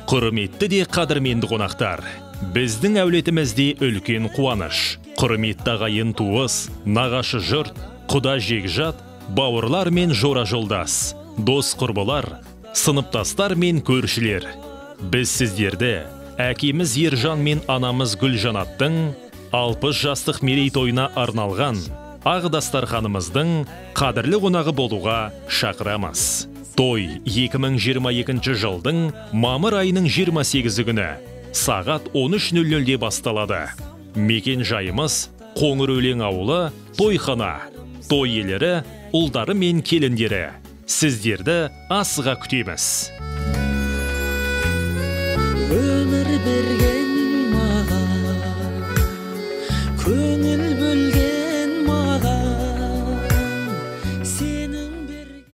Құрметті де қадірменді қонақтар, біздің әулетімізде үлкен қуаныш. Құрметті ағайын туыс, нағашы жұрт, құда жекжат, бауырлар мен жора жолдас, дос құрбылар, сыныптастар мен көршілер. Біз сіздерді әкеміз Ержан мен анамыз Гүлжанаттың 60 жастық мерейтойына арналған ақ дастарханымыздың қадірлі қонағы болуға шақырамыз. Той 2022 жылдың мамыр айының 28 күні сағат 13:00-де басталады. Мекен жайымыз Қоңырөлең ауылы, тойхана. Той иелері, ұлдары мен келіндері. Сіздерді асыға күтеміз. Өмір бірге